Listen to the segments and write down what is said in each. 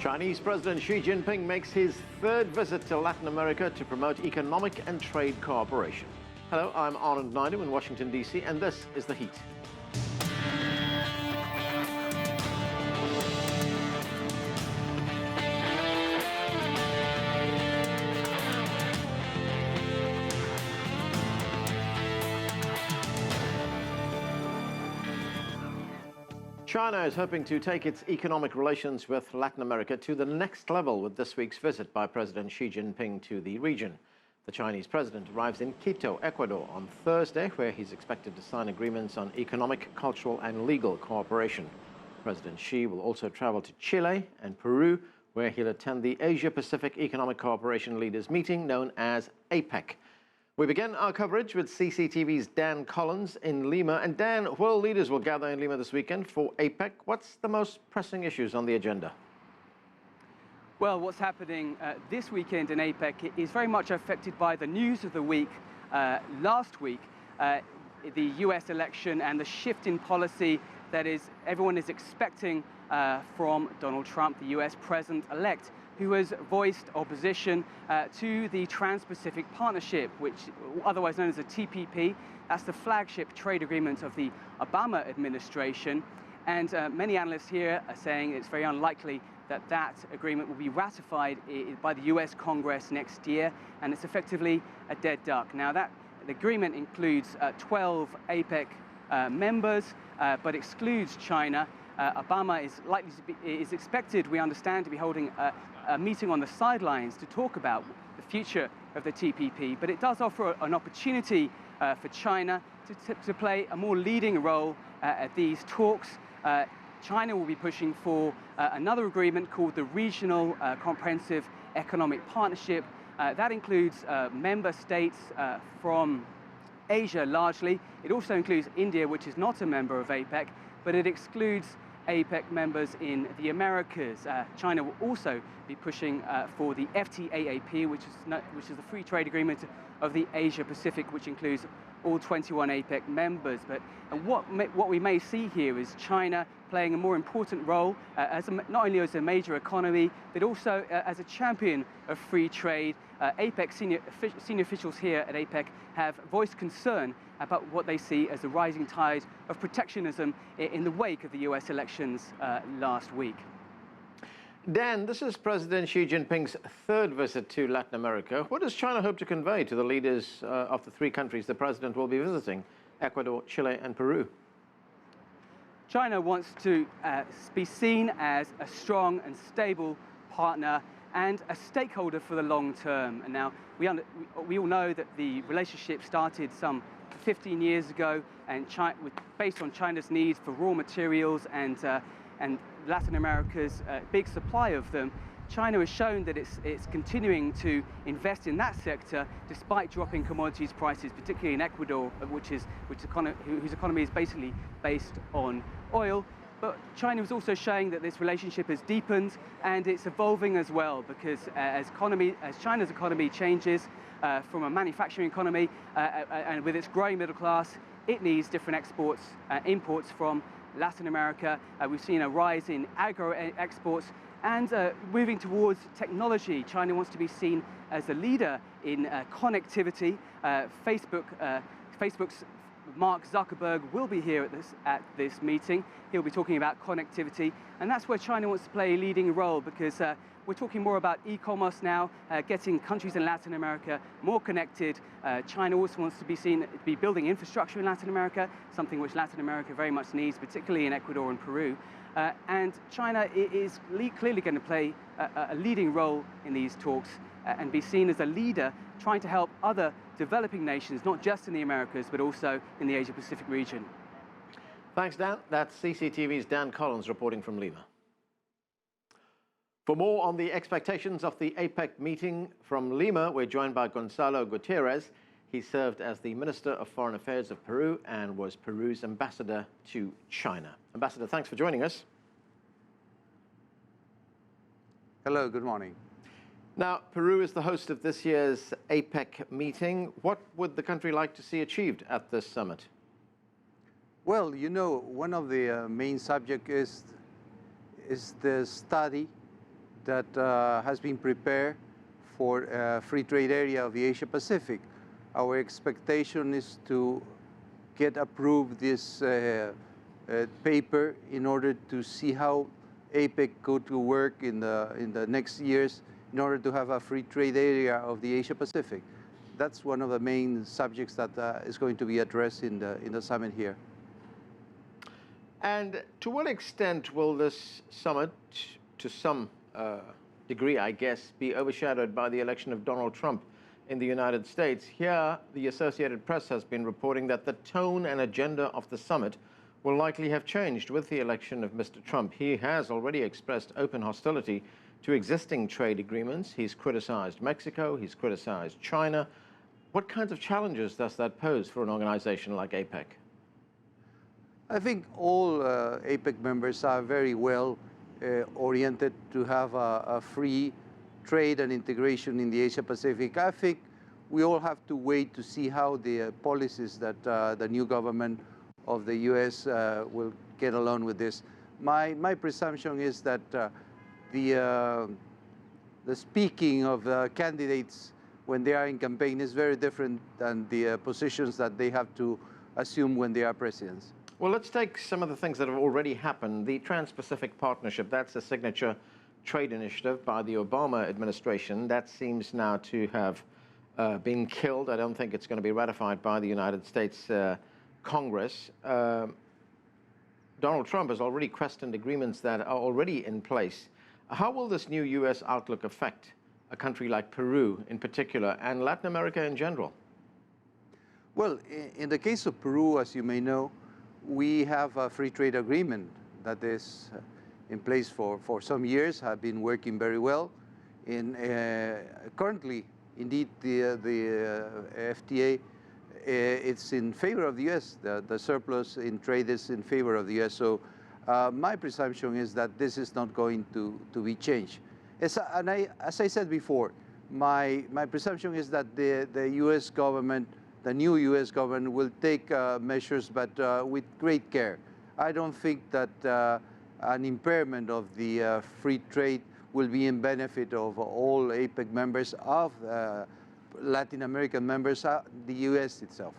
Chinese President Xi Jinping makes his third visit to Latin America to promote economic and trade cooperation. Hello, I'm Anand Naidu in Washington, D.C., and this is The Heat. China is hoping to take its economic relations with Latin America to the next level with this week's visit by President Xi Jinping to the region. The Chinese president arrives in Quito, Ecuador on Thursday, where he's expected to sign agreements on economic, cultural and legal cooperation. President Xi will also travel to Chile and Peru, where he'll attend the Asia-Pacific Economic Cooperation Leaders Meeting known as APEC. We begin our coverage with CCTV's Dan Collyns in Lima. And Dan, world leaders will gather in Lima this weekend for APEC. What's the most pressing issues on the agenda? Well, what's happening this weekend in APEC is very much affected by the news of the week. Last week, the US election and the shift in policy that everyone is expecting from Donald Trump, the US president-elect, who has voiced opposition to the Trans-Pacific Partnership, which otherwise known as the TPP. That's the flagship trade agreement of the Obama administration. And many analysts here are saying it's very unlikely that that agreement will be ratified by the US Congress next year, and it's effectively a dead duck. Now, the agreement includes 12 APEC members, but excludes China. Obama is expected, we understand, to be holding a meeting on the sidelines to talk about the future of the TPP, but it does offer an opportunity for China to play a more leading role at these talks. China will be pushing for another agreement called the Regional Comprehensive Economic Partnership. That includes member states from Asia largely. It also includes India, which is not a member of APEC, but it excludes APEC members in the Americas. China will also be pushing for the FTAAP, which is the free trade agreement of the Asia-Pacific, which includes all 21 APEC members. But what we may see here is China playing a more important role not only as a major economy, but also as a champion of free trade. APEC senior officials here at APEC have voiced concern about what they see as the rising tide of protectionism in the wake of the US elections last week. Dan, this is President Xi Jinping's third visit to Latin America. What does China hope to convey to the leaders of the three countries the president will be visiting, Ecuador, Chile and Peru? China wants to be seen as a strong and stable partner and a stakeholder for the long term. And now we all know that the relationship started some 15 years ago, and based on China's needs for raw materials and Latin America's big supply of them. China has shown that it's continuing to invest in that sector despite dropping commodities prices, particularly in Ecuador, whose economy is basically based on oil. But China is also showing that this relationship has deepened, and it's evolving as well, because as China's economy changes from a manufacturing economy and with its growing middle class, it needs different imports from Latin America. We've seen a rise in agro exports and moving towards technology. China wants to be seen as a leader in connectivity. Facebook's Mark Zuckerberg will be here at this meeting. He'll be talking about connectivity, and that's where China wants to play a leading role, because we're talking more about e-commerce now, getting countries in Latin America more connected. China also wants to be seen to be building infrastructure in Latin America, something which Latin America very much needs, particularly in Ecuador and Peru. And China is clearly going to play a leading role in these talks and be seen as a leader trying to help other developing nations, not just in the Americas, but also in the Asia-Pacific region. Thanks, Dan. That's CCTV's Dan Collyns reporting from Lima. For more on the expectations of the APEC meeting from Lima, we're joined by Gonzalo Gutierrez. He served as the Minister of Foreign Affairs of Peru and was Peru's ambassador to China. Ambassador, thanks for joining us. Hello, good morning. Now, Peru is the host of this year's APEC meeting. What would the country like to see achieved at this summit? Well, you know, one of the main subjects is the study that has been prepared for a free trade area of the Asia Pacific. Our expectation is to get approved this paper in order to see how APEC go to work in the next years in order to have a free trade area of the Asia Pacific. That's one of the main subjects that is going to be addressed in the summit here. And to what extent will this summit, to some degree, I guess, be overshadowed by the election of Donald Trump in the United States? Here, the Associated Press has been reporting that the tone and agenda of the summit will likely have changed with the election of Mr. Trump. He has already expressed open hostility to existing trade agreements. He's criticized Mexico, he's criticized China. What kinds of challenges does that pose for an organization like APEC? I think all APEC members are very well oriented to have a free trade and integration in the Asia Pacific. I think we all have to wait to see how the policies that the new government of the U.S. Will get along with this. My presumption is that the speaking of the candidates when they are in campaign is very different than the positions that they have to assume when they are presidents. Well, let's take some of the things that have already happened. The Trans-Pacific Partnership, that's a signature trade initiative by the Obama administration. That seems now to have been killed. I don't think it's going to be ratified by the United States Congress. Donald Trump has already questioned agreements that are already in place. How will this new U.S. outlook affect a country like Peru in particular and Latin America in general? Well, in the case of Peru, as you may know, we have a free trade agreement that is in place for some years, have been working very well. Currently, indeed, the FTA, it's in favor of the U.S. The surplus in trade is in favor of the U.S. So my presumption is that this is not going to be changed. As I said before, my presumption is that the U.S. government, the new U.S. government will take measures, but with great care. I don't think that an impairment of the free trade will be in benefit of all APEC members, of Latin American members, the U.S. itself.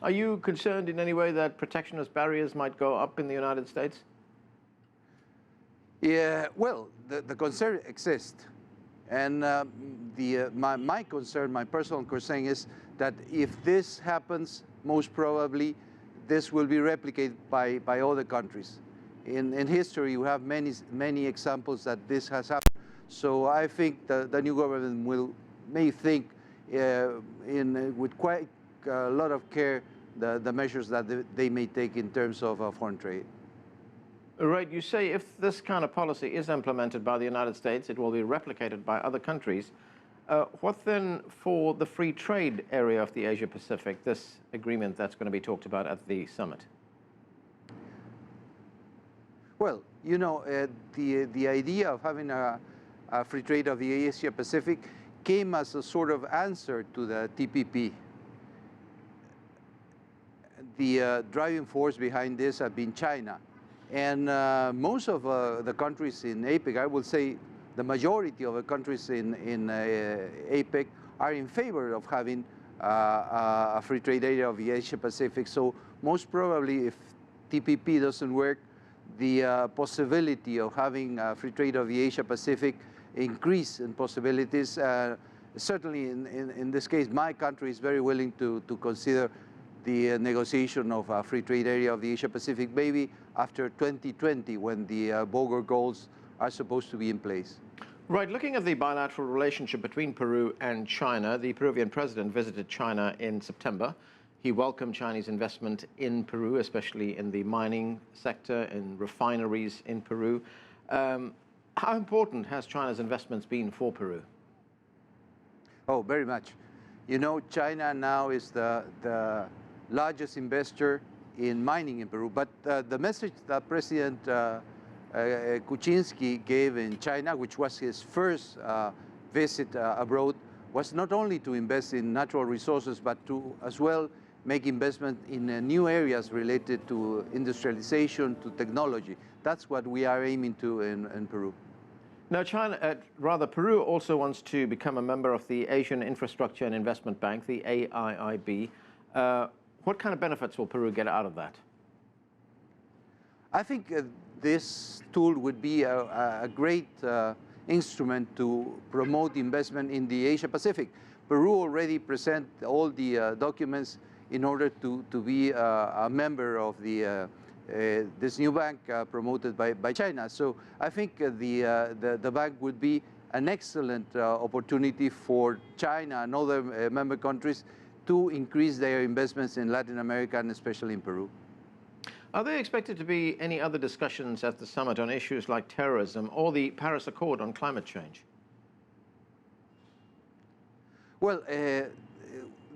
Are you concerned in any way that protectionist barriers might go up in the United States? Yeah, well, the concern exists. And my concern, my personal concern is that if this happens, most probably this will be replicated by other countries. In history, we have many examples that this has happened. So I think the new government may think with quite a lot of care the measures that they may take in terms of foreign trade. Right, you say if this kind of policy is implemented by the United States, it will be replicated by other countries. What then for the free trade area of the Asia Pacific, this agreement that's going to be talked about at the summit? Well, you know, the idea of having a free trade of the Asia Pacific came as a sort of answer to the TPP. The driving force behind this has been China. And most of the countries in APEC, I would say the majority of the countries in APEC are in favor of having a free trade area of the Asia Pacific. So most probably if TPP doesn't work, the possibility of having a free trade of the Asia Pacific increase in possibilities. Certainly in this case, my country is very willing to consider the negotiation of a free trade area of the Asia Pacific, maybe after 2020, when the Bogor goals are supposed to be in place. Right, looking at the bilateral relationship between Peru and China, the Peruvian president visited China in September. He welcomed Chinese investment in Peru, especially in the mining sector, in refineries in Peru. How important has China's investments been for Peru? Oh, very much. You know, China now is the largest investor in mining in Peru. But the message that President Kuczynski gave in China, which was his first visit abroad, was not only to invest in natural resources, but to as well make investment in new areas related to industrialization, to technology. That's what we are aiming to in Peru. Now, Peru also wants to become a member of the Asian Infrastructure and Investment Bank, the AIIB. What kind of benefits will Peru get out of that? I think this tool would be a great instrument to promote investment in the Asia Pacific. Peru already present all the documents in order to be a member of the this new bank promoted by China. So I think the bank would be an excellent opportunity for China and other member countries to increase their investments in Latin America and especially in Peru. Are there expected to be any other discussions at the summit on issues like terrorism or the Paris Accord on climate change? Well,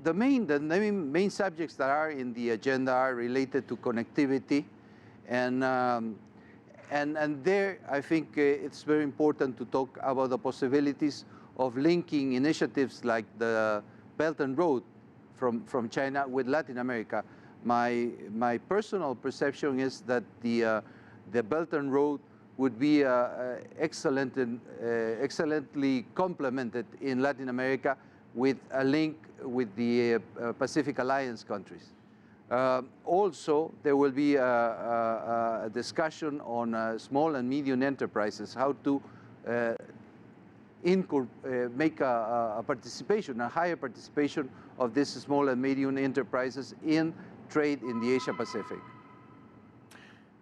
the main subjects that are in the agenda are related to connectivity, and there I think it's very important to talk about the possibilities of linking initiatives like the Belt and Road from China with Latin America. My personal perception is that the Belt and Road would be excellently complemented in Latin America with a link with the Pacific Alliance countries. Also, there will be a discussion on small and medium enterprises, how to make a higher participation of these small and medium enterprises in trade in the Asia Pacific.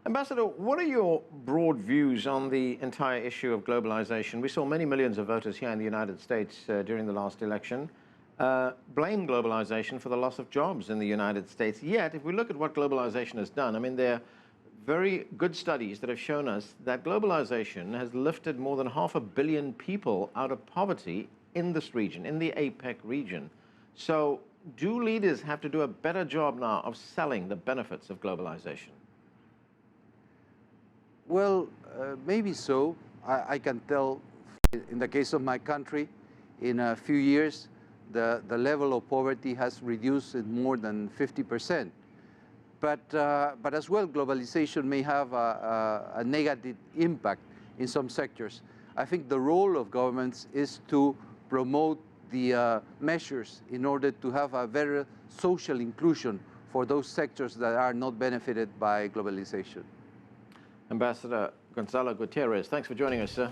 Ambassador, what are your broad views on the entire issue of globalization? We saw many millions of voters here in the United States during the last election blame globalization for the loss of jobs in the United States. Yet, if we look at what globalization has done, I mean, there are very good studies that have shown us that globalization has lifted more than 500 million people out of poverty in this region, in the APEC region. So, do leaders have to do a better job now of selling the benefits of globalization? Well, maybe so. I can tell in the case of my country, in a few years, the level of poverty has reduced in more than 50%. But as well, globalization may have a negative impact in some sectors. I think the role of governments is to promote the measures in order to have a better social inclusion for those sectors that are not benefited by globalization. Ambassador Gonzalo Gutierrez, thanks for joining us, sir.